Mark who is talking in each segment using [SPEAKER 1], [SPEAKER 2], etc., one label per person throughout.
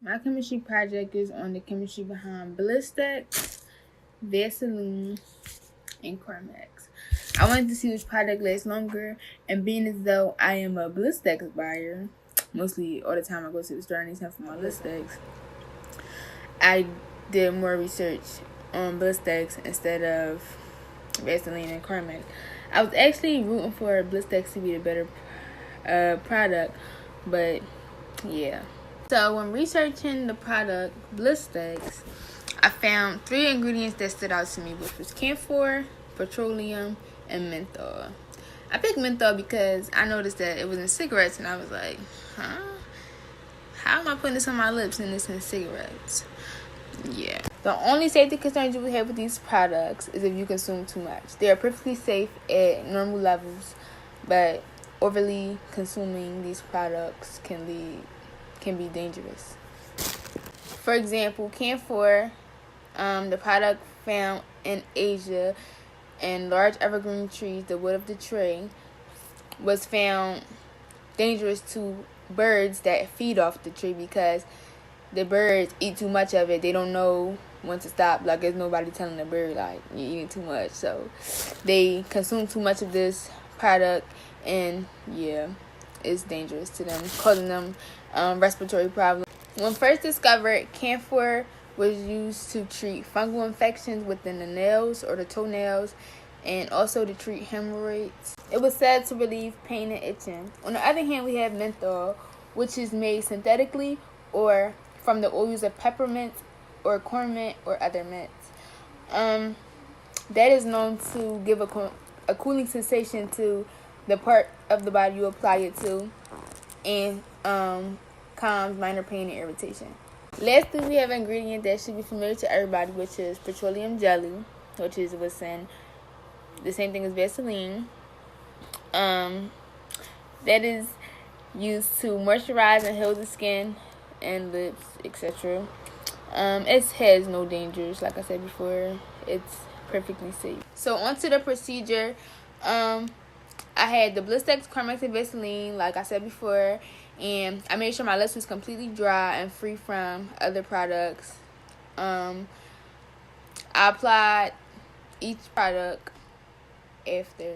[SPEAKER 1] My chemistry project is on the chemistry behind Blistex, Vaseline, and Carmex. I wanted to see which product lasts longer, and being as though I am a Blistex buyer, mostly all the time I go to the store and for my Blistex, I did more research on Blistex instead of Vaseline and Carmex. I was actually rooting for Blistex to be the better product, but yeah. So when researching the product Blistex, I found 3 ingredients that stood out to me, which was camphor, petroleum, and menthol. I picked menthol because I noticed that it was in cigarettes, and I was like, how am I putting this on my lips and this in cigarettes? Yeah. The only safety concerns you would have with these products is if you consume too much. They are perfectly safe at normal levels, but overly consuming these products can be dangerous. For example, camphor, the product found in Asia in large evergreen trees, the wood of the tree, was found dangerous to birds that feed off the tree because the birds eat too much of it. They don't know when to stop. Like, there's nobody telling the bird, like, you're eating too much. So they consume too much of this product, and yeah, it's dangerous to them, causing them respiratory problems. When first discovered, camphor was used to treat fungal infections within the nails or the toenails, and also to treat hemorrhoids. It was said to relieve pain and itching. On the other hand, we have menthol, which is made synthetically or from the oils of peppermint or cornmeal or other mints. That is known to give a cooling sensation to the part of the body you apply it to, and calms minor pain and irritation. Lastly, we have an ingredient that should be familiar to everybody, which is petroleum jelly, which is what's in the same thing as Vaseline. That is used to moisturize and heal the skin and lips, etc. It has no dangers. Like I said before, it's perfectly safe. So onto the procedure. I had the Blistex, Carmex, and Vaseline, like I said before, and I made sure my lips was completely dry and free from other products. I applied each product after.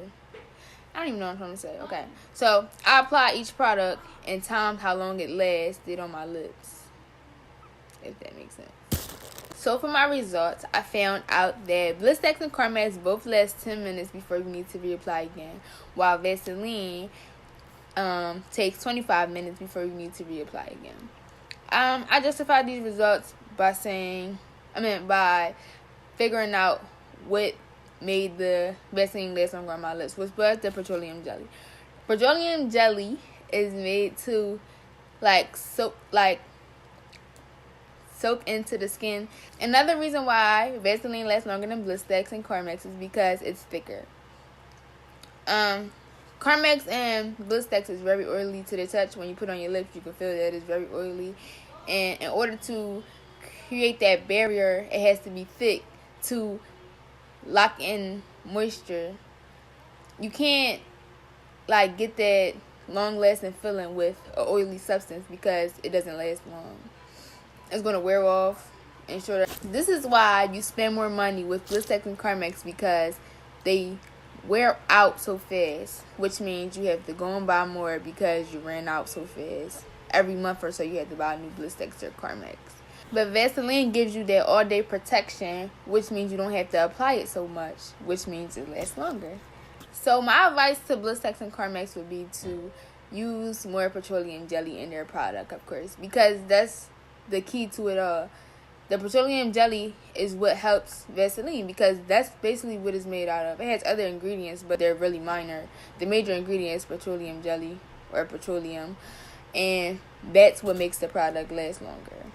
[SPEAKER 1] I don't even know what I'm trying to say. Okay, so I applied each product and timed how long it lasted on my lips, if that makes sense. So for my results, I found out that Blistex and Carmex both last 10 minutes before you need to reapply again, while Vaseline takes 25 minutes before you need to reapply again. I justified these results by figuring out what made the Vaseline last longer on my lips, which was the petroleum jelly. Petroleum jelly is made to soak into the skin. Another reason why Vaseline lasts longer than Blistex and Carmex is because it's thicker. Carmex and Blistex is very oily to the touch. When you put it on your lips, you can feel that it's very oily. And in order to create that barrier, it has to be thick to lock in moisture. You can't get that long-lasting feeling with an oily substance because it doesn't last long. It's going to wear off. And this is why you spend more money with Blistex and Carmex, because they wear out so fast, which means you have to go and buy more because you ran out so fast. Every month or so you have to buy a new Blistex or Carmex. But Vaseline gives you that all-day protection, which means you don't have to apply it so much, which means it lasts longer. So my advice to Blistex and Carmex would be to use more petroleum jelly in their product, of course, because that's the key to it all. The petroleum jelly is what helps Vaseline, because that's basically what it's made out of. It has other ingredients, but they're really minor. The major ingredient is petroleum jelly or petroleum, and that's what makes the product last longer.